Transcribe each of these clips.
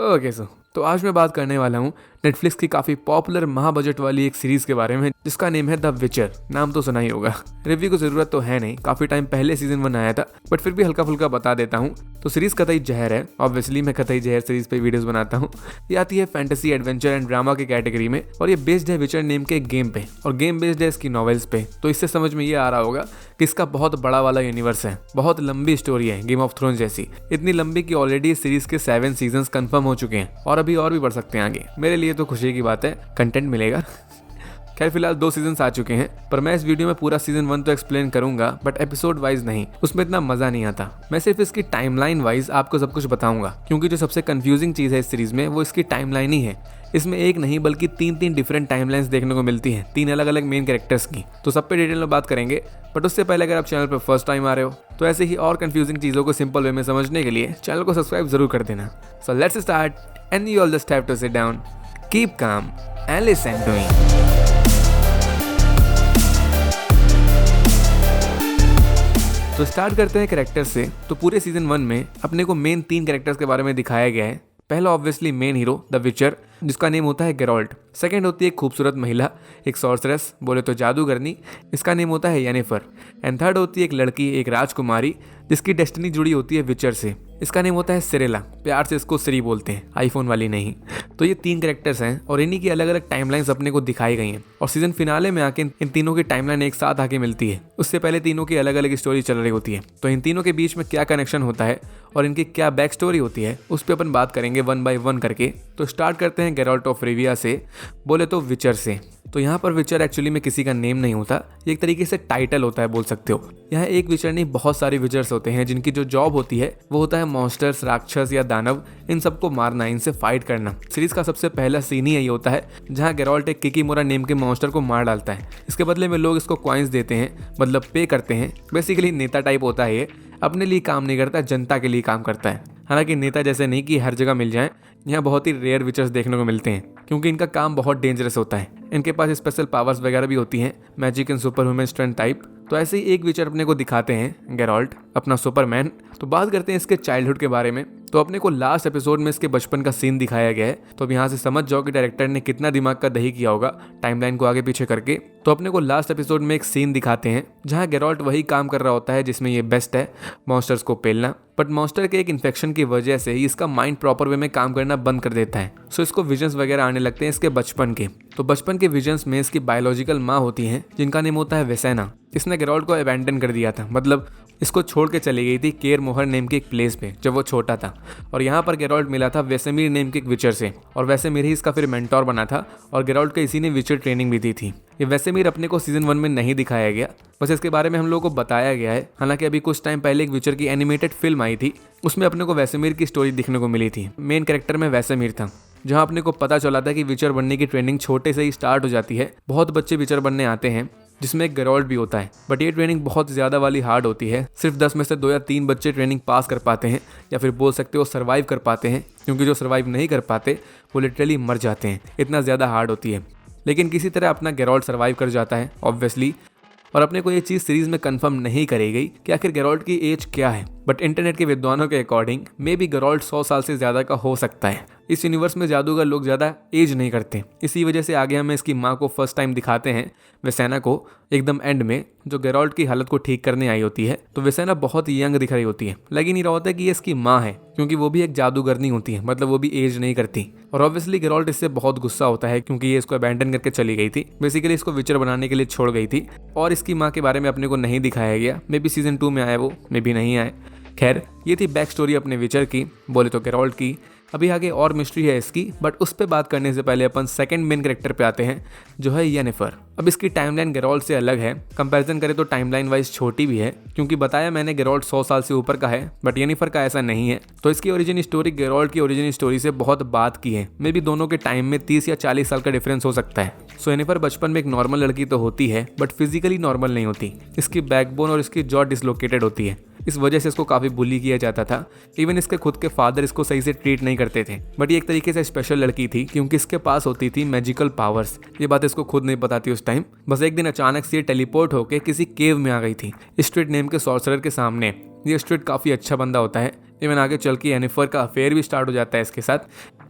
Okay तो आज मैं बात करने वाला हूँ नेटफ्लिक्स की काफ़ी पॉपुलर महाबजट वाली एक सीरीज़ के बारे में जिसका नेम है द विचर। नाम तो सुना ही होगा, रिव्यू की ज़रूरत तो है नहीं, काफ़ी टाइम पहले सीजन 1 आया था, बट फिर भी हल्का फुल्का बता देता हूँ। तो सीरीज़ कतई जहर है, ऑब्वियसली मैं कतई जहर सीरीज़ पे वीडियोस बनाता हूँ। ये आती है फैंटेसी एडवेंचर एंड ड्रामा की कैटेगरी में और ये बेस्ड है विचर नेम के गेम पे और गेम बेस्ड है इसकी नॉवेल्स पे। तो इससे समझ में ये आ रहा होगा कि इसका बहुत बड़ा वाला यूनिवर्स है, बहुत लंबी स्टोरी है, गेम ऑफ थ्रोन्स जैसी, इतनी लंबी कि ऑलरेडी इस सीरीज के 7 सीजन कंफर्म हो चुके हैं और अभी और भी बढ़ सकते हैं आगे। मेरे लिए तो खुशी की बात है, कंटेंट मिलेगा। खैर फिलहाल 2 सीजन आ चुके हैं, पर मैं इस वीडियो में पूरा सीजन 1 तो एक्सप्लेन करूंगा, बट एपिसोड वाइज नहीं, उसमें इतना मजा नहीं आता। मैं सिर्फ इसकी टाइमलाइन वाइज आपको सब कुछ बताऊंगा, क्योंकि जो सबसे कंफ्यूजिंग चीज है इस सीरीज में वो इसकी टाइमलाइन ही है। इसमें एक नहीं बल्कि 3 डिफरेंट टाइमलाइंस देखने को मिलती हैं, 3 अलग अलग मेन कैरेक्टर्स की। तो सब पे डिटेल में बात करेंगे, बट उससे पहले अगर आप चैनल पर फर्स्ट टाइम आ रहे हो तो ऐसे ही और कंफ्यूजिंग चीजों को सिंपल वे में समझने के लिए चैनल को सब्सक्राइब जरूर कर देना। So let's start and you all just have to sit down, keep calm and listen to me. तो स्टार्ट करते हैं कैरेक्टर से। तो पूरे सीजन 1 में अपने को मेन 3 कैरेक्टर्स के बारे में दिखाया गया है। पहला ऑब्वियसली मेन हीरो द विचर, जिसका नेम होता है गेरोल्ट। सेकंड होती है एक खूबसूरत महिला, एक सॉर्सरेस, बोले तो जादूगरनी, इसका नेम होता है येनिफर। एंड थर्ड होती है एक लड़की, एक राजकुमारी, जिसकी डेस्टिनी जुड़ी होती है विचर से, इसका नेम होता है सिरेला। प्यार से इसको सिरी बोलते हैं, आईफोन वाली नहीं। तो ये 3 कैरेक्टर्स हैं और इन्हीं की अलग अलग टाइमलाइंस अपने को दिखाई गई हैं और सीजन फिनाले में आके इन तीनों की टाइमलाइन एक साथ आके मिलती है। उससे पहले तीनों की अलग अलग स्टोरी चल रही होती है। तो इन तीनों के बीच में क्या कनेक्शन होता है और इनकी क्या बैक स्टोरी होती है उस पर अपन बात करेंगे 1 बाय 1 करके। तो स्टार्ट करते हैं गेरोल्ट ऑफ रिविया से, बोले तो विचर से। तो यहाँ पर विचर एक्चुअली में किसी का नेम नहीं होता, ये एक तरीके से टाइटल होता है, बोल सकते हो। यहाँ एक विचर नहीं, बहुत सारे विचर्स होते हैं जिनकी जो जॉब होती है वो होता है मॉन्स्टर्स, राक्षस या दानव, इन सबको मारना, इनसे फाइट करना। सीरीज का सबसे पहला सीन ही यही होता है जहाँ गेरोल्ट एक किकीमोरा नेम के मॉन्स्टर को मार डालता है। इसके बदले में लोग इसको कॉइन्स देते हैं, मतलब पे करते हैं। बेसिकली नेता टाइप होता है ये, अपने लिए काम नहीं करता, जनता के लिए काम करता है। हालांकि नेता जैसे नहीं कि हर जगह मिल जाए, यहाँ बहुत ही रेयर विचर्स देखने को मिलते हैं क्योंकि इनका काम बहुत डेंजरस होता है। इनके पास स्पेशल पावर्स वगैरह भी होती हैं, magic and super human strength type. तो ऐसे ही एक विचर अपने को दिखाते हैं गेरोल्ट, अपना सुपरमैन। तो बात करते हैं इसके चाइल्डहुड के बारे में। तो अपने को लास्ट एपिसोड में इसके बचपन का सीन दिखाया गया है। तो अब यहाँ से समझ जाओ कि डायरेक्टर ने कितना दिमाग का दही किया होगा टाइमलाइन को आगे पीछे करके। तो अपने को लास्ट एपिसोड में एक सीन दिखाते हैं जहाँ गेरोल्ट वही काम कर रहा होता है जिसमें ये बेस्ट है, मॉन्स्टर्स को पेलना। बट मॉन्स्टर के एक इन्फेक्शन की वजह से ही इसका माइंड प्रॉपर वे में काम करना बंद कर देता है। सो इसको विजन्स वगैरह आने लगते हैं इसके बचपन के। तो बचपन के विजन्स में इसकी बायोलॉजिकल माँ होती हैं जिनका नेम होता है वेसेना। इसने गेरोल्ट को अबैंडन कर दिया था, मतलब इसको छोड़ के चली गई थी केर मोहर नेम के एक प्लेस पे जब वो छोटा था। और यहाँ पर गेरोल्ट मिला था वेसेमीर नेम के एक विचर से और वेसेमीर ही इसका फिर मेंटोर बना था और गेरोल्ट को इसी ने विचर ट्रेनिंग भी दी थी। ये वेसेमीर अपने को सीजन 1 में नहीं दिखाया गया, बस इसके बारे में हम लोगों को बताया गया है। हालांकि अभी कुछ टाइम पहले एक विचर की एनिमेटेड फिल्म आई थी, उसमें अपने को वेसेमीर की स्टोरी दिखने को मिली थी। मेन कैरेक्टर में वेसेमीर था, जहाँ अपने को पता चला था कि विचर बनने की ट्रेनिंग छोटे से ही स्टार्ट हो जाती है। बहुत बच्चे विचर बनने आते हैं जिसमें एक गेरोल्ट भी होता है, बट ये ट्रेनिंग बहुत ज़्यादा वाली हार्ड होती है। सिर्फ 10 में से 2 या 3 बच्चे ट्रेनिंग पास कर पाते हैं, या फिर बोल सकते हो सर्वाइव कर पाते हैं, क्योंकि जो सर्वाइव नहीं कर पाते वो लिटरली मर जाते हैं, इतना ज़्यादा हार्ड होती है। लेकिन किसी तरह अपना गेरोल्ट सर्वाइव कर जाता है ऑब्वियसली। और अपने को ये चीज़ सीरीज में कंफर्म नहीं करी गई कि आखिर गेरोल्ट की एज क्या है, बट इंटरनेट के विद्वानों के अकॉर्डिंग मे बी गेरोल्ट 100 साल से ज़्यादा का हो सकता है। इस यूनिवर्स में जादूगर लोग ज़्यादा एज नहीं करते, इसी वजह से आगे हमें इसकी माँ को फर्स्ट टाइम दिखाते हैं, वेसेना को, एकदम एंड में, जो गेरोल्ट की हालत को ठीक करने आई होती है। तो वेसेना बहुत यंग दिख रही होती है, लग ही नहीं रहा होता कि ये इसकी माँ है, क्योंकि वो भी एक जादूगरनी होती है, मतलब वो भी एज नहीं करती। और ऑब्वियसली गेरोल्ट इससे बहुत गुस्सा होता है क्योंकि ये इसको अबैंडन करके चली गई थी, बेसिकली इसको विचर बनाने के लिए छोड़ गई थी। और इसकी माँ के बारे में अपने को नहीं दिखाया गया, मे बी सीजन 2 में आए वो, मे बी नहीं आए। खैर ये थी बैक स्टोरी अपने विचर की, बोले तो गेरोल्ट की। अभी आगे और मिस्ट्री है इसकी, बट उस पर बात करने से पहले अपन सेकंड मेन कैरेक्टर पे आते हैं जो है येनिफर। अब इसकी टाइमलाइन गेरोल्ट से अलग है, कंपैरिजन करें तो टाइमलाइन वाइज छोटी भी है, क्योंकि बताया मैंने गेरोल्ट 100 साल से ऊपर का है, बट येनिफर का ऐसा नहीं है। तो इसकी ओरिजिन स्टोरी गेरोल्ट की ओरिजिन स्टोरी से बहुत बात की है, मे बी दोनों के टाइम में 30 या 40 साल का डिफरेंस हो सकता है। सो येनिफर बचपन में एक नॉर्मल लड़की तो होती है, बट फिजिकली नॉर्मल नहीं होती। इसकी बैकबोन और इसकी जॉ डिसलोकेटेड होती है, इस वजह से इसको काफ़ी बुली किया जाता था। इवन इसके खुद के फादर इसको सही से ट्रीट नहीं करते थे, बट ये एक तरीके से स्पेशल लड़की थी क्योंकि इसके पास होती थी मैजिकल पावर्स। ये बात इसको खुद नहीं पता थी उस टाइम, बस एक दिन अचानक से टेलीपोर्ट होकर किसी केव में आ गई थी, स्ट्रीट नेम के सॉर्सरर के सामने। ये स्ट्रीट काफ़ी अच्छा बंदा होता है, इवन आगे चल के येनिफर का अफेयर भी स्टार्ट हो जाता है इसके साथ।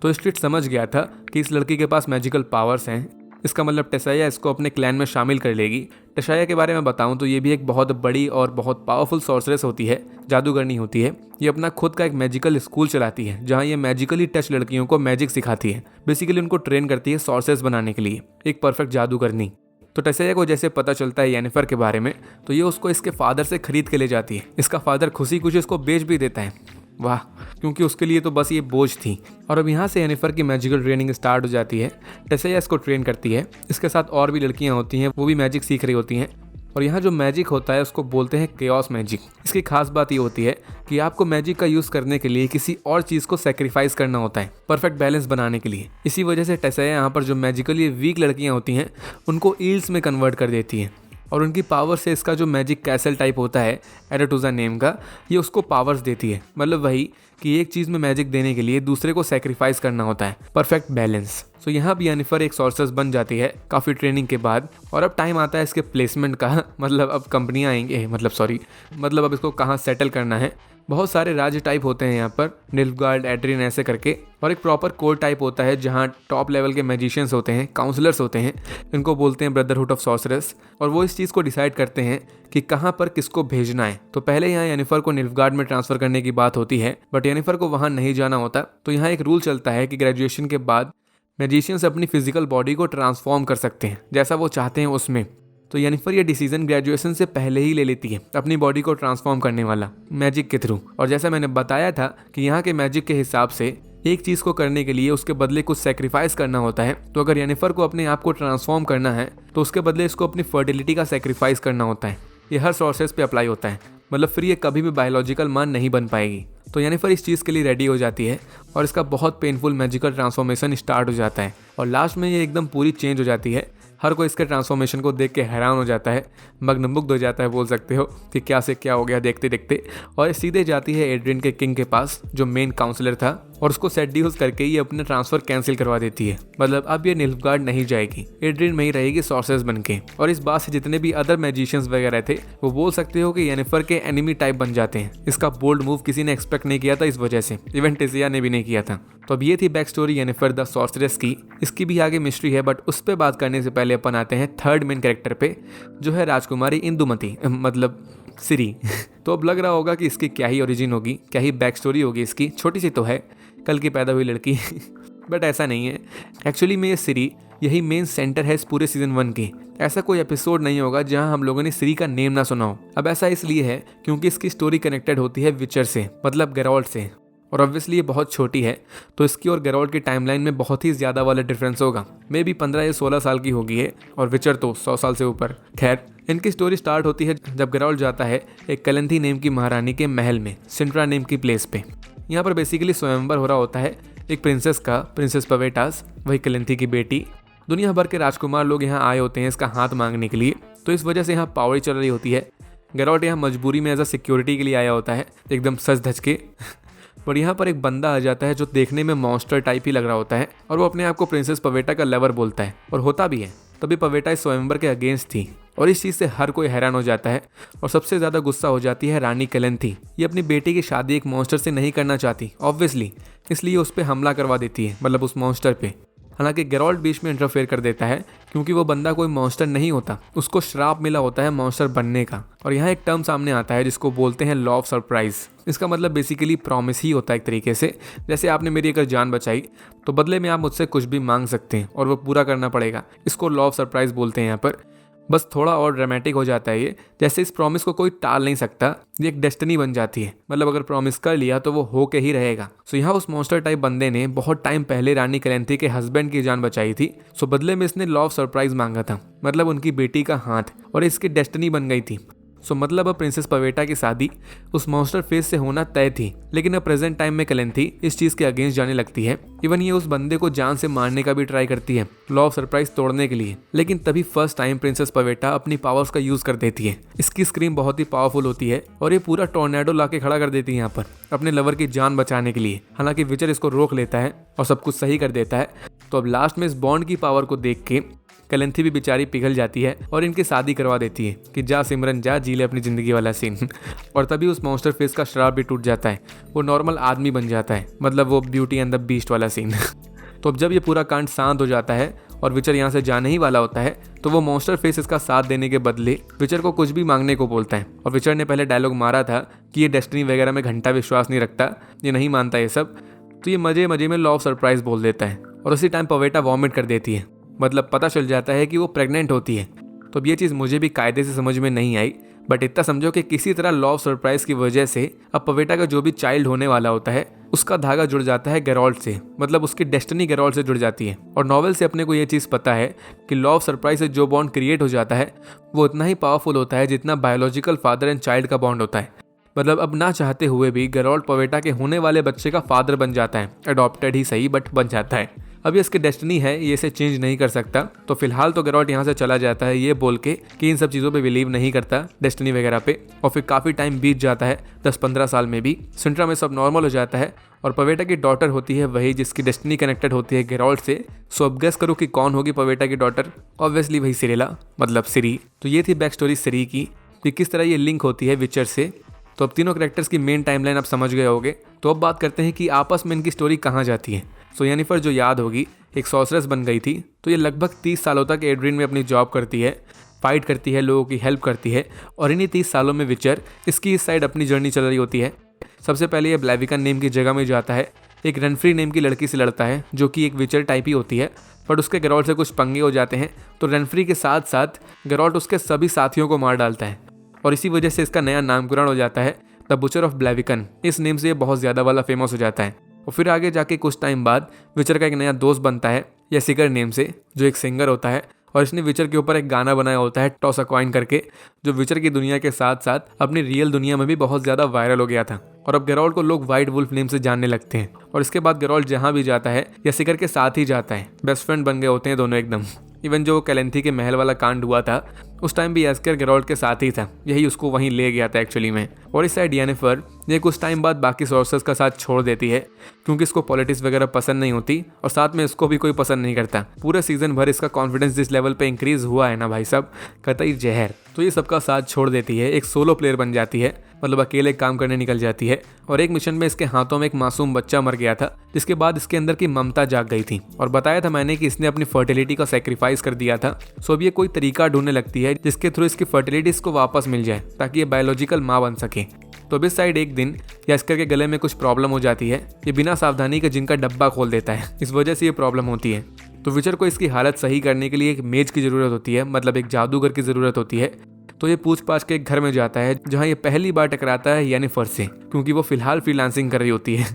तो स्ट्रीट समझ गया था कि इस लड़की के पास मैजिकल पावर्स हैं, इसका मतलब टेसाया इसको अपने क्लैन में शामिल कर लेगी। टेसाया के बारे में बताऊं तो ये भी एक बहुत बड़ी और बहुत पावरफुल सॉर्सरेस होती है, जादूगरनी होती है। ये अपना खुद का एक मैजिकल स्कूल चलाती है जहां ये मैजिकली टच लड़कियों को मैजिक सिखाती है, बेसिकली उनको ट्रेन करती है सॉर्सरेस बनाने के लिए, एक परफेक्ट जादूगरनी। तो टेसाया को जैसे पता चलता है येनिफर के बारे में तो ये उसको इसके फादर से खरीद के ले जाती है। इसका फादर खुशी खुशी इसको बेच भी देता है, वाह, क्योंकि उसके लिए तो बस ये बोझ थी। और अब यहाँ से येनिफर की मैजिकल ट्रेनिंग स्टार्ट हो जाती है। टेसाया इसको ट्रेन करती है, इसके साथ और भी लड़कियाँ होती हैं, वो भी मैजिक सीख रही होती हैं। और यहाँ जो मैजिक होता है उसको बोलते हैं केओस मैजिक। इसकी खास बात ये होती है कि आपको मैजिक का यूज़ करने के लिए किसी और चीज़ को सेक्रीफाइस करना होता है परफेक्ट बैलेंस बनाने के लिए। इसी वजह से टेसाया यहाँ पर जो मैजिकली वीक लड़कियाँ होती हैं उनको ईल्स में कन्वर्ट कर देती हैं, और उनकी पावर से इसका जो मैजिक कैसल टाइप होता है एराटूजा नेम का, ये उसको पावर्स देती है। मतलब वही कि एक चीज़ में मैजिक देने के लिए दूसरे को सेक्रीफाइस करना होता है, परफेक्ट बैलेंस। सो यहाँ भी येनिफर एक सॉर्सरेस बन जाती है काफ़ी ट्रेनिंग के बाद। और अब टाइम आता है इसके प्लेसमेंट का, मतलब अब कंपनियाँ आएंगे, मतलब अब इसको कहाँ सेटल करना है। बहुत सारे राज्य टाइप होते हैं यहाँ पर, निल्फगार्ड, एड्रिन ऐसे करके, और एक प्रॉपर कोर टाइप होता है जहाँ टॉप लेवल के मैजिशियंस होते हैं, काउंसलर्स होते हैं, इनको बोलते हैं ब्रदरहुड ऑफ सॉर्सरेस। और वो इस चीज़ को डिसाइड करते हैं कि कहाँ पर किसको भेजना है। तो पहले यहाँ येनिफर को निल्फगार्ड में ट्रांसफ़र करने की बात होती है, बट येनिफर को वहाँ नहीं जाना होता। तो यहाँ एक रूल चलता है कि ग्रेजुएशन के बाद मैजिशियंस अपनी फिजिकल बॉडी को ट्रांसफॉर्म कर सकते हैं जैसा वो चाहते हैं उसमें। तो येनिफर ये डिसीजन ग्रेजुएशन से पहले ही ले लेती है, अपनी बॉडी को ट्रांसफॉर्म करने वाला मैजिक के थ्रू। और जैसा मैंने बताया था कि यहाँ के मैजिक के हिसाब से एक चीज़ को करने के लिए उसके बदले कुछ सेक्रीफाइस करना होता है। तो अगर येनिफर को अपने आप को ट्रांसफॉर्म करना है तो उसके बदले इसको अपनी फर्टिलिटी का सेक्रीफाइस करना होता है। ये हर सोर्सेस पे अप्लाई होता है, मतलब फिर ये कभी भी बायोलॉजिकल मां नहीं बन पाएगी। तो येनिफर इस चीज़ के लिए रेडी हो जाती है और इसका बहुत पेनफुल मैजिकल ट्रांसफॉर्मेशन स्टार्ट हो जाता है। और लास्ट में ये एकदम पूरी चेंज हो जाती है। हर कोई इसके ट्रांसफॉर्मेशन को देख के हैरान हो जाता है, मग्नमुग्ध हो जाता है, बोल सकते हो कि क्या से क्या हो गया देखते देखते। और ये सीधे जाती है एड्रिन के किंग के पास जो मेन काउंसलर था, और उसको सेड्यूस करके ये अपना ट्रांसफ़र कैंसिल करवा देती है। मतलब अब ये निल्फगार्ड नहीं जाएगी, एड्रिन में ही रहेगी सॉर्सरेस बन के। और इस बात से जितने भी अदर मैजिशियंस वगैरह थे वो बोल सकते हो कि येनिफर के एनिमी टाइप बन जाते हैं। इसका बोल्ड मूव किसी ने एक्सपेक्ट नहीं किया था इस वजह से, इवन टेसिया ने भी नहीं किया था। तो अब ये थी बैक स्टोरी येनिफर द सॉर्सरेस की। इसकी भी आगे मिस्ट्री है, बट उस पर बात करने से पहले अपन आते हैं थर्ड मेन कैरेक्टर पे, जो है राजकुमारी इंदुमती, मतलब सिरी। तो अब लग रहा होगा कि इसकी क्या ही ओरिजिन होगी, क्या ही बैक स्टोरी होगी इसकी। छोटी सी तो है, कल की पैदा हुई लड़की। बट ऐसा नहीं है, एक्चुअली में ये सिरी यही मेन सेंटर है इस पूरे सीजन 1 की। ऐसा कोई एपिसोड नहीं होगा जहां हम लोगों ने सिरी का नेम ना सुना हो। अब ऐसा इसलिए है क्योंकि इसकी स्टोरी कनेक्टेड होती है विचर से, मतलब गेरोल्ड से। और ऑब्वियसली ये बहुत छोटी है तो इसकी और गेरोल्ड की टाइमलाइन में बहुत ही ज़्यादा वाला डिफरेंस होगा। मे बी 15 या 16 साल की होगी है, और विचर तो 100 साल से ऊपर। खैर, इनकी स्टोरी स्टार्ट होती है जब गेरोल्ड जाता है एक कलंथी नेम की महारानी के महल में, सिंट्रा नेम की प्लेस पे। यहाँ पर बेसिकली स्वयंवर हो रहा होता है एक प्रिंसेस का, प्रिंसेस पवेटास, वही कलंथी की बेटी। दुनिया भर के राजकुमार लोग यहाँ आए होते हैं इसका हाथ मांगने के लिए, तो इस वजह से यहाँ पावर चल रही होती है। गेरोल्ड यहाँ मजबूरी में एज अ सिक्योरिटी के लिए आया होता है, एकदम सज धज के। पर यहाँ पर एक बंदा आ जाता है जो देखने में मॉन्स्टर टाइप ही लग रहा होता है, और वो अपने आप को प्रिंसेस पवेटा का लवर बोलता है, और होता भी है। तभी पवेटा इस स्वयंवर के अगेंस्ट थी, और इस चीज़ से हर कोई हैरान हो जाता है। और सबसे ज़्यादा गुस्सा हो जाती है रानी कलंथी। ये अपनी बेटी की शादी एक मॉन्स्टर से नहीं करना चाहती ऑब्वियसली, इसलिए उस पर हमला करवा देती है, मतलब उस मॉन्स्टर पे। हालांकि गेरोल्ड बीच में इंटरफेयर कर देता है क्योंकि वो बंदा कोई मॉन्स्टर नहीं होता, उसको श्राप मिला होता है मॉन्स्टर बनने का। और यहाँ एक टर्म सामने आता है जिसको बोलते हैं लॉ ऑफ सरप्राइज। इसका मतलब बेसिकली प्रॉमिस ही होता है एक तरीके से। जैसे आपने मेरी अगर जान बचाई तो बदले में आप मुझसे कुछ भी मांग सकते हैं और वो पूरा करना पड़ेगा। इसको लॉ ऑफ सरप्राइज बोलते हैं यहाँ पर। बस थोड़ा और ड्रामेटिक हो जाता है ये, जैसे इस प्रॉमिस को कोई टाल नहीं सकता, ये एक डेस्टिनी बन जाती है। मतलब अगर प्रॉमिस कर लिया तो वो हो के ही रहेगा। सो यहाँ उस मॉन्स्टर टाइप बंदे ने बहुत टाइम पहले रानी कलंथी के हस्बैंड की जान बचाई थी। सो बदले में इसने लॉ ऑफ सरप्राइज मांगा था, मतलब उनकी बेटी का हाथ, और इसकी डेस्टिनी बन गई थी। सो मतलब अब प्रिंसेस पवेटा की शादी उस मॉन्स्टर फेस से होना तय थी। लेकिन अब प्रेजेंट टाइम में कलंथी इस चीज़ के अगेंस्ट जाने लगती है। इवन ये उस बंदे को जान से मारने का भी ट्राई करती है लॉ ऑफ सरप्राइज तोड़ने के लिए। लेकिन तभी फर्स्ट टाइम प्रिंसेस पवेटा अपनी पावर्स का यूज़ कर देती है। इसकी स्क्रीम बहुत ही पावरफुल होती है और ये पूरा टोर्नेडो ला के खड़ा कर देती है यहाँ पर अपने लवर की जान बचाने के लिए। हालांकि विचर इसको रोक लेता है और सब कुछ सही कर देता है। तो अब लास्ट में इस बॉन्ड की पावर को देख के कैलेंथी भी बेचारी पिघल जाती है और इनकी शादी करवा देती है कि जा सिमरन जा, जी ले अपनी जिंदगी वाला सीन। और तभी उस मॉन्स्टर फेस का श्राप भी टूट जाता है, वो नॉर्मल आदमी बन जाता है, मतलब वो ब्यूटी एंड द बीस्ट वाला सीन। तो अब जब ये पूरा कांड शांत हो जाता है और विचर यहाँ से जाने ही वाला होता है, तो वो मॉन्स्टर फेस इसका साथ देने के बदले विचर को कुछ भी मांगने को बोलता है। और विचर ने पहले डायलॉग मारा था कि ये डेस्टिनी वगैरह में घंटा विश्वास नहीं रखता, ये नहीं मानता ये सब, तो ये मजे मजे में लॉ ऑफ सरप्राइज बोल देता है। और उसी टाइम पवेटा वॉमिट कर देती है, मतलब पता चल जाता है कि वो प्रेग्नेंट होती है। तो अब ये चीज़ मुझे भी कायदे से समझ में नहीं आई, बट इतना समझो कि किसी तरह लॉ ऑफ सरप्राइज की वजह से अब पवेटा का जो भी चाइल्ड होने वाला होता है उसका धागा जुड़ जाता है गेरॉल्ट से, मतलब उसकी डेस्टिनी गेरॉल्ट से जुड़ जाती है। और नॉवेल से अपने को ये चीज़ पता है कि लॉ ऑफ सरप्राइज से जो बॉन्ड क्रिएट हो जाता है वो उतना ही पावरफुल होता है जितना बायोलॉजिकल फादर एंड चाइल्ड का बॉन्ड होता है। मतलब अब ना चाहते हुए भी गेरॉल्ट पवेटा के होने वाले बच्चे का फादर बन जाता है, अडॉप्टेड ही सही बट बन जाता है। अब ये इसकी डेस्टिनी है, ये इसे चेंज नहीं कर सकता। तो फिलहाल तो गेरॉल्ट यहाँ से चला जाता है ये बोल के कि इन सब चीज़ों पे बिलीव नहीं करता, डेस्टिनी वगैरह पे। और फिर काफ़ी टाइम बीत जाता है, 10-15 साल में भी सिंट्रा में सब नॉर्मल हो जाता है और पवेटा की डॉटर होती है वही जिसकी डेस्टिनी कनेक्टेड होती है गेरॉल्ट से। सो अब गेस करो कि कौन होगी पवेटा की डॉटर? ऑब्वियसली वही सिरेला, मतलब सिरी। तो ये थी बैक स्टोरी सिरी की कि किस तरह ये लिंक होती है विचर से। तो अब तीनों कैरेक्टर्स की मेन टाइमलाइन आप समझ गए होगे। तो अब बात करते हैं कि आपस में इनकी स्टोरी कहाँ जाती है। सो येनिफर जो याद होगी एक सॉर्सरेस बन गई थी, तो ये लगभग 30 सालों तक एड्रियन में अपनी जॉब करती है, फाइट करती है, लोगों की हेल्प करती है। और इन्हीं 30 सालों में विचर इसकी इस साइड अपनी जर्नी चल रही होती है। सबसे पहले ये ब्लैविकन नेम की जगह में जाता है, एक रेनफ्री नेम की लड़की से लड़ता है जो कि एक विचर टाइप ही होती है, बट उसके गेरॉल्ट से कुछ पंगे हो जाते हैं। तो रेनफ्री के साथ साथ गेरॉल्ट उसके सभी साथियों को मार डालता है और इसी वजह से इसका नया नामकरण हो जाता है द बुचर ऑफ ब्लैविकन। इस नेम से ये बहुत ज़्यादा वाला फेमस हो जाता है। और फिर आगे जाके कुछ टाइम बाद विचर का एक नया दोस्त बनता है येसिकर नेम से, जो एक सिंगर होता है और इसने विचर के ऊपर एक गाना बनाया होता है टॉस अ कॉइन करके, जो विचर की दुनिया के साथ साथ अपनी रियल दुनिया में भी बहुत ज़्यादा वायरल हो गया था। और अब गेरॉल्ट को लोग वाइट वुल्फ नेम से जानने लगते हैं। और इसके बाद गेरॉल्ट जहाँ भी जाता है येसिकर के साथ ही जाता है, बेस्ट फ्रेंड बन गए होते हैं दोनों एकदम। इवन जो कैलेंथी के महल वाला कांड हुआ था उस टाइम भी येसिकर गेरॉल्ट के साथ ही था, यही उसको वहीं ले गया था एक्चुअली में। और इस साइड येनिफर ये कुछ टाइम बाद बाकी सोर्सेस का साथ छोड़ देती है क्योंकि इसको पॉलिटिक्स वगैरह पसंद नहीं होती और साथ में इसको भी कोई पसंद नहीं करता। पूरे सीजन भर इसका कॉन्फिडेंस जिस लेवल पे इंक्रीज हुआ है ना भाई साहब, कतई जहर। तो ये सबका साथ छोड़ देती है, एक सोलो प्लेयर बन जाती है, मतलब अकेले काम करने निकल जाती है। और एक मिशन में इसके हाथों में एक मासूम बच्चा मर गया था, जिसके बाद इसके अंदर की ममता जाग गई थी। और बताया था मैंने कि इसने अपनी फर्टिलिटी का सेक्रीफाइस कर दिया था। सो अब ये कोई तरीका ढूंढने लगती है जिसके थ्रू इसकी फर्टिलिटी इसको वापस मिल जाए ताकि ये बायोलॉजिकल माँ बन सके। तो अब इस साइड एक दिन येसिकर के गले में कुछ प्रॉब्लम हो जाती है, ये बिना सावधानी के जिनका डब्बा खोल देता है, इस वजह से ये प्रॉब्लम होती है। तो विचर को इसकी हालत सही करने के लिए एक मेज की ज़रूरत होती है, मतलब एक जादूगर की ज़रूरत होती है। तो ये पूछ पाछ के एक घर में जाता है जहाँ ये पहली बार टकराता है येनिफर से, क्योंकि वो फिलहाल फ्रीलांसिंग कर रही होती है।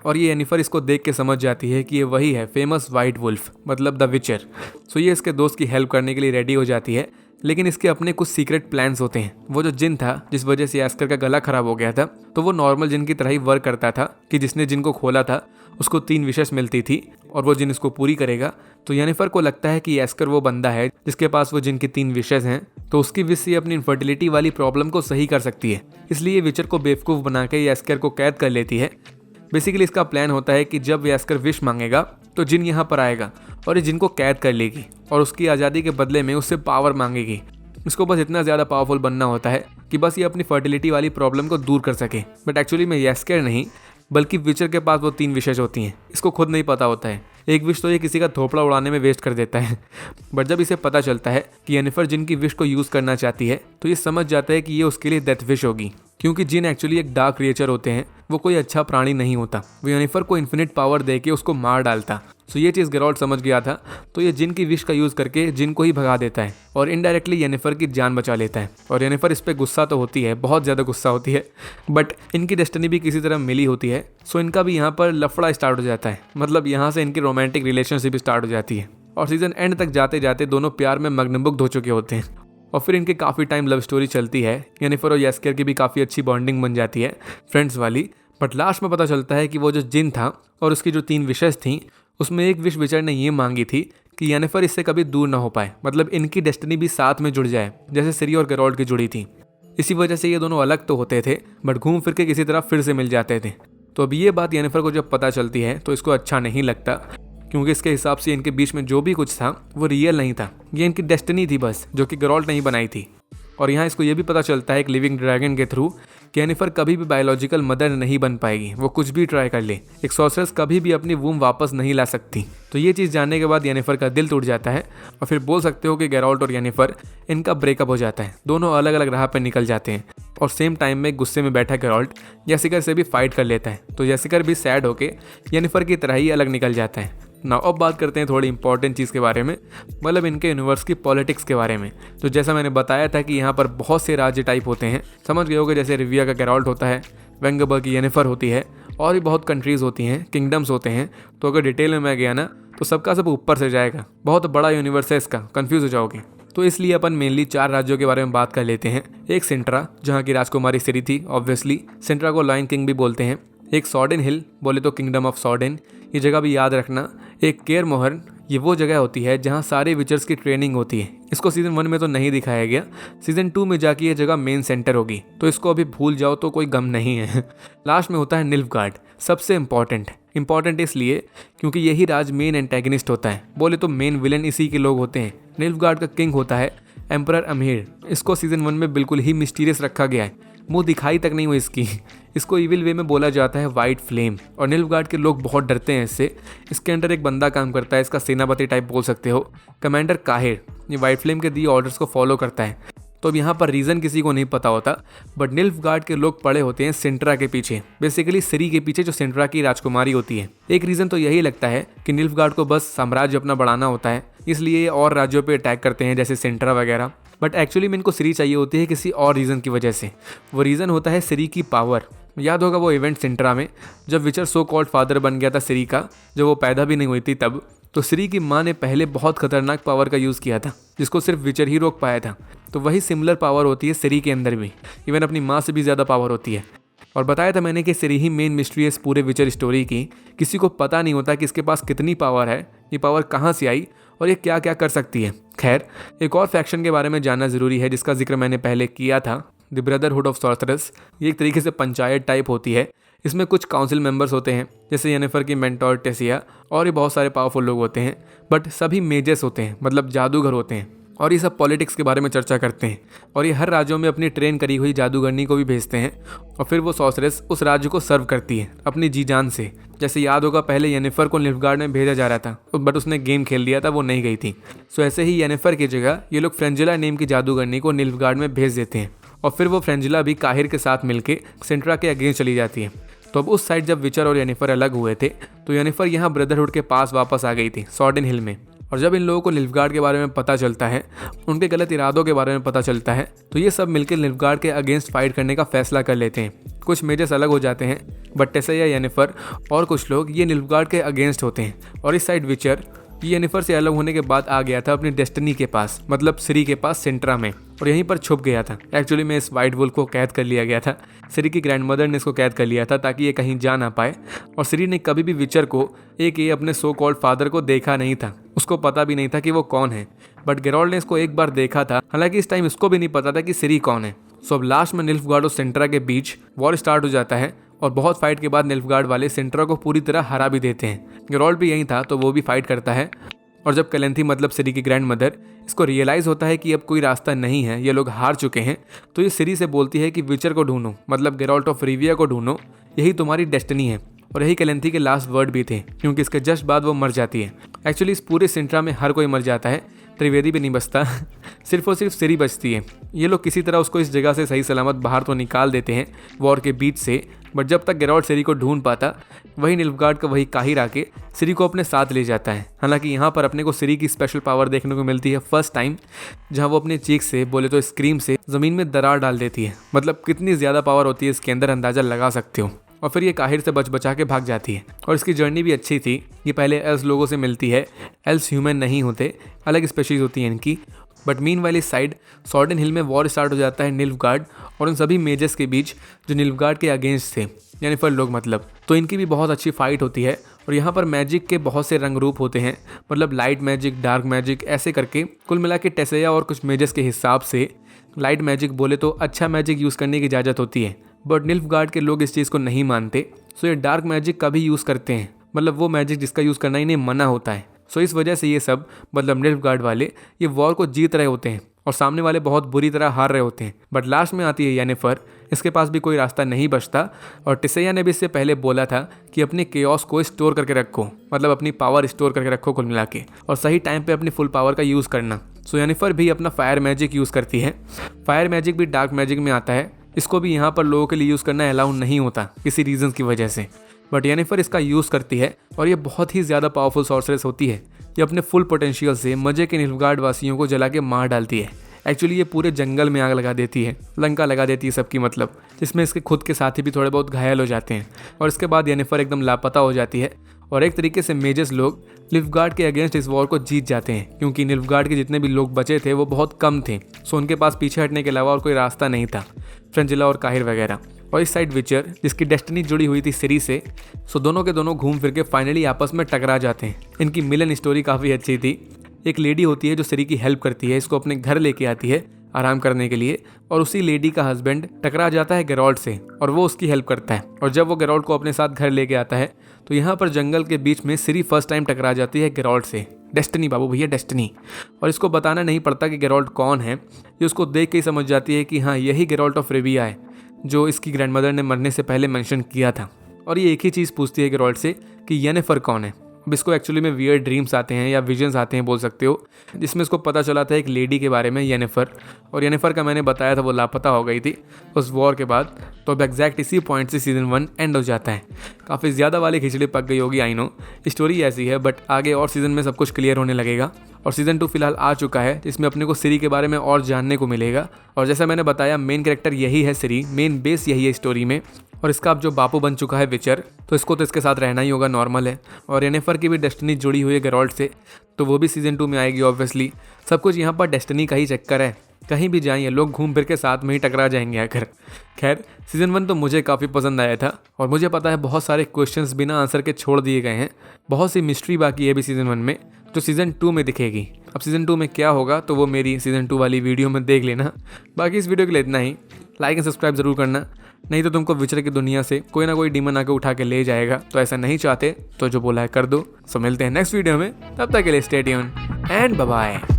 और ये येनिफर इसको देख के समझ जाती है कि ये वही है फेमस वाइट वुल्फ, मतलब द विचर। सो ये इसके दोस्त की हेल्प करने के लिए रेडी हो जाती है, लेकिन इसके अपने कुछ सीक्रेट प्लान्स होते हैं। वो जो जिन था जिस वजह से येसिकर का गला खराब हो गया था, तो वो नॉर्मल जिन की तरह ही वर्क करता था कि जिसने जिन को खोला था उसको 3 विशेष मिलती थी और वो जिन इसको पूरी करेगा। तो येनिफर को लगता है कि येसिकर वो बंदा है जिसके पास वो जिन की 3 विशेष हैं, तो उसकी विश से अपनी इनफर्टिलिटी वाली प्रॉब्लम को सही कर सकती है। इसलिए विचर को बेवकूफ़ बना के येसिकर को कैद कर लेती है। बेसिकली इसका प्लान होता है कि जब येसिकर विश मांगेगा तो जिन यहाँ पर आएगा और ये जिन को कैद कर लेगी और उसकी आज़ादी के बदले में उससे पावर मांगेगी। इसको बस इतना ज़्यादा पावरफुल बनना होता है कि बस ये अपनी फर्टिलिटी वाली प्रॉब्लम को दूर कर सके। बट एक्चुअली में येसिकर नहीं, बल्कि विचर के पास वो 3 विशेष होती हैं, इसको खुद नहीं पता होता है। एक विश तो ये किसी का थोपड़ा उड़ाने में वेस्ट कर देता है। बट जब इसे पता चलता है कि येनिफर जिन की विश को यूज़ करना चाहती है, तो ये समझ जाता है कि ये उसके लिए डेथ विश होगी, क्योंकि जिन एक्चुअली एक डार्क क्रिएचर होते हैं, वो कोई अच्छा प्राणी नहीं होता। वो येनिफर को इन्फिनिट पावर दे के उसको मार डालता। सो ये चीज़ गेरॉल्ट समझ गया था, तो ये जिन की विश का यूज़ करके जिन को ही भगा देता है और इनडायरेक्टली येनिफर की जान बचा लेता है। और येनिफर इस पर गुस्सा तो होती है, बहुत ज़्यादा गुस्सा होती है, बट इनकी डेस्टिनी भी किसी तरह मिली होती है। सो इनका भी यहाँ पर लफड़ा स्टार्ट हो जाता है, मतलब यहाँ से इनकी रोमांटिक रिलेशनशिप स्टार्ट हो जाती है। और सीजन एंड तक जाते जाते दोनों प्यार में मग्नमुग्ध हो चुके होते हैं। और फिर इनकी काफ़ी टाइम लव स्टोरी चलती है, येनिफर और येसिकर की भी काफ़ी अच्छी बॉन्डिंग बन जाती है, फ्रेंड्स वाली। बट लास्ट में पता चलता है कि वो जो जिन था और उसकी जो 3 विशेष थी, उसमें एक विश विचर ने ये मांगी थी कि येनिफर इससे कभी दूर ना हो पाए, मतलब इनकी डेस्टिनी भी साथ में जुड़ जाए जैसे सिरी और गेरॉल्ट की जुड़ी थी। इसी वजह से ये दोनों अलग तो होते थे, बट घूम फिर के किसी तरह फिर से मिल जाते थे। तो अब ये बात येनिफर को जब पता चलती है तो इसको अच्छा नहीं लगता। क्योंकि इसके हिसाब से इनके बीच में जो भी कुछ था वो रियल नहीं था, ये इनकी डेस्टिनी थी बस, जो कि गेरोल्ट नहीं बनाई थी। और यहाँ इसको ये भी पता चलता है एक लिविंग ड्रैगन के थ्रू कि येनिफर कभी भी बायोलॉजिकल मदर नहीं बन पाएगी, वो कुछ भी ट्राई कर ले, एक सॉर्सरेस कभी भी अपनी वूम वापस नहीं ला सकती। तो ये चीज़ जानने के बाद येनिफर का दिल टूट जाता है और फिर बोल सकते हो कि गेरोल्ट और येनिफर इनका ब्रेकअप हो जाता है, दोनों अलग अलग राह पर निकल जाते हैं। और सेम टाइम में गुस्से में बैठा गेरोल्ट जेसिका से भी फाइट कर लेता है, तो जेसिका भी सैड होके येनिफर की तरह ही अलग निकल जाता है। ना अब बात करते हैं थोड़ी इंपॉर्टेंट चीज़ के बारे में, मतलब इनके यूनिवर्स की पॉलिटिक्स के बारे में। तो जैसा मैंने बताया था कि यहाँ पर बहुत से राज्य टाइप होते हैं, समझ गए होगे, जैसे रिविया का गेरोल्ट होता है, वेंगबर्ग की येनिफर होती है, और भी बहुत कंट्रीज़ होती हैं, किंगडम्स होते हैं। तो अगर डिटेल में मैं गया ना तो सबका सब ऊपर से जाएगा, बहुत बड़ा यूनिवर्स है इसका, कन्फ्यूज़ हो जाओगे। तो इसलिए अपन मेनली 4 राज्यों के बारे में बात कर लेते हैं। एक सिंट्रा, जहाँ की राजकुमारी सिरी थी, ऑब्वियसली सिंट्रा को लायन किंग भी बोलते हैं। एक सॉर्डेन हिल, बोले तो किंगडम ऑफ सॉर्डेन, ये जगह भी याद रखना। एक केयर मोहर, ये वो जगह होती है जहाँ सारे विचर्स की ट्रेनिंग होती है। इसको सीजन 1 में तो नहीं दिखाया गया, सीजन 2 में जाके ये जगह मेन सेंटर होगी, तो इसको अभी भूल जाओ तो कोई गम नहीं है। लास्ट में होता है निल्फगार्ड, सबसे इंपॉर्टेंट इसलिए क्योंकि यही राज मेन एंटेगनिस्ट होता है, बोले तो मेन विलन इसी के लोग होते हैं। निल्फगार्ड का किंग होता है एम्परर अमीर। इसको सीजन 1 में बिल्कुल ही मिस्टीरियस रखा गया है, मुंह दिखाई तक नहीं हुई इसकी। इसको इविल वे में बोला जाता है वाइट फ्लेम, और निल्फगार्ड के लोग बहुत डरते हैं इससे। इसके अंडर एक बंदा काम करता है, इसका सेनापति टाइप बोल सकते हो, कमांडर काहिर। ये वाइट फ्लेम के दिए ऑर्डर्स को फॉलो करता है। तो अब यहाँ पर रीज़न किसी को नहीं पता होता, बट निल्फगार्ड के लोग पड़े होते हैं सिंट्रा के पीछे, बेसिकली सिरी के पीछे, जो सिंट्रा की राजकुमारी होती है। एक रीज़न तो यही लगता है कि निल्फगार्ड को बस साम्राज्य अपना बढ़ाना होता है, इसलिए ये और राज्यों पे अटैक करते हैं जैसे सिंट्रा वगैरह। बट एक्चुअली में इनको सिरी चाहिए होती है किसी और रीज़न की वजह से। वो रीज़न होता है सिरी की पावर। याद होगा वो इवेंट सिंट्रा में जब विचर सो कॉल्ड फादर बन गया था सिरी का, जब वो पैदा भी नहीं हुई थी तब। तो सिरी की माँ ने पहले बहुत खतरनाक पावर का यूज़ किया था जिसको सिर्फ विचर ही रोक पाया था। तो वही सिमिलर पावर होती है सिरी के अंदर भी, इवन अपनी माँ से भी ज़्यादा पावर होती है। और बताया था मैंने कि सिरी ही मेन मिस्ट्री है इस पूरे विचर स्टोरी की। किसी को पता नहीं होता कि इसके पास कितनी पावर है, ये पावर कहाँ से आई और ये क्या क्या कर सकती है। खैर, एक और फैक्शन के बारे में जानना ज़रूरी है जिसका जिक्र मैंने पहले किया था, द ब्रदरहुड ऑफ सॉर्सरर्स। ये एक तरीके से पंचायत टाइप होती है। इसमें कुछ काउंसिल मेंबर्स होते हैं जैसे येनिफर की मेंटोर टेसिया, और ये बहुत सारे पावरफुल लोग होते हैं, बट सभी मेजर्स होते हैं, मतलब जादूगर होते हैं। और ये सब पॉलिटिक्स के बारे में चर्चा करते हैं, और ये हर राज्यों में अपनी ट्रेन करी हुई जादूगरनी को भी भेजते हैं, और फिर वो सॉर्सरेस उस राज्य को सर्व करती है अपनी जी जान से। जैसे याद होगा पहले येनिफर को निल्फगार्ड में भेजा जा रहा था, बट उसने गेम खेल लिया था, वो नहीं गई थी। सो ऐसे ही येनिफर की जगह ये लोग फ्रेंजिला नेम की जादूगरनी को निल्फगार्ड में भेज देते हैं, और फिर वो फ्रेंजिला भी काहिर के साथ मिलकर सिंट्रा के अगेंस्ट चली जाती है। तो अब उस साइड जब विचर और येनिफर अलग हुए थे तो येनिफर यहाँ ब्रदरहुड के पास वापस आ गई थी सॉर्डेन हिल में। और जब इन लोगों को निल्फगार्ड के बारे में पता चलता है, उनके गलत इरादों के बारे में पता चलता है, तो ये सब मिलकर निल्फगार्ड के अगेंस्ट फाइट करने का फैसला कर लेते हैं। कुछ मेजर्स अलग हो जाते हैं, बट टेसिया, येनिफर और कुछ लोग ये निल्फगार्ड के अगेंस्ट होते हैं। और इस साइड विचर येनिफर से अलग होने के बाद आ गया था अपनी डेस्टिनी के पास, मतलब सिरी के पास सिंट्रा में, और यहीं पर छुप गया था। एक्चुअली में इस वाइट वुल्फ को कैद कर लिया गया था, सिरी की ग्रैंडमदर ने इसको कैद कर लिया था ताकि ये कहीं जा ना पाए। और सिरी ने कभी भी विचर को, एक ये अपने सो कॉल्ड फादर को देखा नहीं था, उसको पता भी नहीं था कि वो कौन है। बट गेरोल्ड ने इसको एक बार देखा था, हालांकि इस टाइम इसको भी नहीं पता था कि सिरी कौन है। सो अब लास्ट में निल्फगार्ड और सिंट्रा के बीच वॉर स्टार्ट हो जाता है, और बहुत फाइट के बाद निल्फगार्ड वाले सिंट्रा को पूरी तरह हरा भी देते हैं। गेरोल्ड भी यहीं था तो वो भी फाइट करता है। और जब कैलेंथी, मतलब सिरी की ग्रैंड मदर, इसको रियलाइज़ होता है कि अब कोई रास्ता नहीं है, ये लोग हार चुके हैं, तो ये सिरी से बोलती है कि विचर को ढूंढो, मतलब गेरोल्ट ऑफ रिविया को ढूंढो, यही तुम्हारी डेस्टिनी है। और यही कैलेंथी के लास्ट वर्ड भी थे, क्योंकि इसके जस्ट बाद वो मर जाती है। एक्चुअली इस पूरे सिंट्रा में हर कोई मर जाता है, त्रिवेदी भी नहीं बचता, सिर्फ और सिर्फ सिरी बचती है। ये लोग किसी तरह उसको इस जगह से सही सलामत बाहर तो निकाल देते हैं वॉर के बीच से, बट जब तक गेरोल्ट सिरी को ढूंढ पाता, वही निल्फगार्ड का वही काहिर आके सिरी को अपने साथ ले जाता है। हालांकि यहाँ पर अपने को सिरी की स्पेशल पावर देखने को मिलती है फर्स्ट टाइम, जहाँ वो अपने चीख से, बोले तो स्क्रीम से, ज़मीन में दरार डाल देती है। मतलब कितनी ज़्यादा पावर होती है इसके अंदर, अंदाज़ा लगा सकते हो। और फिर ये काहिर से बचा के भाग जाती है। और इसकी जर्नी भी अच्छी थी। ये पहले एल्स लोगों से मिलती है, एल्स ह्यूमन नहीं होते, अलग स्पेशीज होती हैं इनकी। बट मीन वाली साइड सॉर्डेन हिल में वॉर स्टार्ट हो जाता है निल्फगार्ड और उन सभी मेजर्स के बीच जो निल्फगार्ड के अगेंस्ट थे, येनिफर लोग मतलब। तो इनकी भी बहुत अच्छी फाइट होती है। और यहाँ पर मैजिक के बहुत से रंग रूप होते हैं, मतलब लाइट मैजिक, डार्क मैजिक, ऐसे करके कुल मिला के टेसिया और कुछ मेजर्स के हिसाब से लाइट मैजिक, बोले तो अच्छा मैजिक यूज़ करने की इजाज़त होती है। बट निल्फगार्ड के लोग इस चीज़ को नहीं मानते, सो ये डार्क मैजिक का भी यूज़ करते हैं। मतलब वो मैजिक जिसका यूज़ करना इन्हें मना होता है। सो इस वजह से ये सब मतलब निल्फगार्ड वाले ये वॉर को जीत रहे होते हैं और सामने वाले बहुत बुरी तरह हार रहे होते हैं। बट लास्ट में आती है येनिफर, इसके पास भी कोई रास्ता नहीं बचता और टिसैया ने भी इससे पहले बोला था कि अपने केओस को स्टोर करके रखो, मतलब अपनी पावर स्टोर करके रखो कुल मिला के, और सही टाइम पे अपनी फुल पावर का यूज़ करना। सो येनिफर भी अपना फायर मैजिक यूज़ करती है। फायर मैजिक भी डार्क मैजिक में आता है, इसको भी यहाँ पर लोगों के लिए यूज़ करना अलाउ नहीं होता किसी रीजन की वजह से, बट येनिफर इसका यूज़ करती है और ये बहुत ही ज़्यादा पावरफुल सॉर्सरेस होती है। ये अपने फुल पोटेंशियल से मजे के निल्फगार्ड वासियों को जला के मार डालती है। एक्चुअली ये पूरे जंगल में आग लगा देती है, लंका लगा देती है सबकी, मतलब जिसमें इसके खुद के साथी भी थोड़े बहुत घायल हो जाते हैं। और इसके बाद येनिफर एकदम लापता हो जाती है और एक तरीके से मेजर्स लोग निल्फगार्ड के अगेंस्ट इस वॉर को जीत जाते हैं, क्योंकि निल्फगार्ड के जितने भी लोग बचे थे वो बहुत कम थे। सो उनके पास पीछे हटने के अलावा और कोई रास्ता नहीं था, फ्रेंजिला और काहिर वगैरह। और इस साइड विचर जिसकी डेस्टिनी जुड़ी हुई थी सिरी से, सो दोनों के दोनों घूम फिर के फाइनली आपस में टकरा जाते हैं। इनकी मिलन स्टोरी काफ़ी अच्छी थी। एक लेडी होती है जो सिरी की हेल्प करती है, इसको अपने घर लेके आती है आराम करने के लिए, और उसी लेडी का हस्बैंड टकरा जाता है गेरॉल्ट से और वो उसकी हेल्प करता है। और जब वो गेरॉल्ट को अपने साथ घर लेके आता है तो यहाँ पर जंगल के बीच में सिरी फर्स्ट टाइम टकरा जाती है गेरॉल्ट से। डेस्टिनी बाबू भैया, डेस्टिनी। और इसको बताना नहीं पड़ता कि गेरॉल्ट कौन है, ये उसको देख के ही समझ जाती है कि हाँ यही गेरॉल्ट ऑफ रिविया है जो इसकी ग्रैंडमदर ने मरने से पहले मेंशन किया था। और ये एक ही चीज़ पूछती है गेरॉल्ट से कि येनिफर कौन है। अब इसको एक्चुअली में वियर्ड ड्रीम्स आते हैं या विजन्स आते हैं बोल सकते हो, जिसमें इसको पता चला था एक लेडी के बारे में, येनिफर। और येनिफर का मैंने बताया था वो लापता हो गई थी उस वॉर के बाद। तो अब एग्जैक्ट इसी पॉइंट से सीज़न 1 एंड हो जाता है। काफ़ी ज़्यादा वाली खिचड़ी पक गई होगी, आई नो, स्टोरी ऐसी है, बट आगे और सीज़न में सब कुछ क्लियर होने लगेगा। और सीज़न 2 फिलहाल आ चुका है, जिसमें अपने को सिरी के बारे में और जानने को मिलेगा। और जैसा मैंने बताया मेन कैरेक्टर यही है सिरी, मेन बेस यही है स्टोरी में। और इसका अब जो बापू बन चुका है विचर, तो इसको तो इसके साथ रहना ही होगा, नॉर्मल है। और येनिफर की भी डेस्टिनी जुड़ी हुई है गेरॉल्ट से, तो वो भी सीज़न 2 में आएगी ऑब्वियसली। सब कुछ यहाँ पर डेस्टिनी का ही चक्कर है, कहीं भी जाएं ये लोग घूम फिर के साथ में ही टकरा जाएंगे आकर। खैर सीज़न 1 तो मुझे काफ़ी पसंद आया था और मुझे पता है बहुत सारे क्वेश्चंस बिना आंसर के छोड़ दिए गए हैं। बहुत सी मिस्ट्री बाकी है भी सीज़न 1 में, जो सीज़न 2 में दिखेगी। अब सीज़न 2 में क्या होगा तो वो मेरी सीज़न 2 वाली वीडियो में देख लेना। बाकी इस वीडियो के लिए इतना ही। लाइक एंड सब्सक्राइब ज़रूर करना, नहीं तो तुमको विचर की दुनिया से कोई ना कोई डीमन आके उठा के ले जाएगा। तो ऐसा नहीं चाहते तो जो बोला है कर दो। सो मिलते हैं नेक्स्ट वीडियो में, तब तक के लिए stay tuned and bye bye.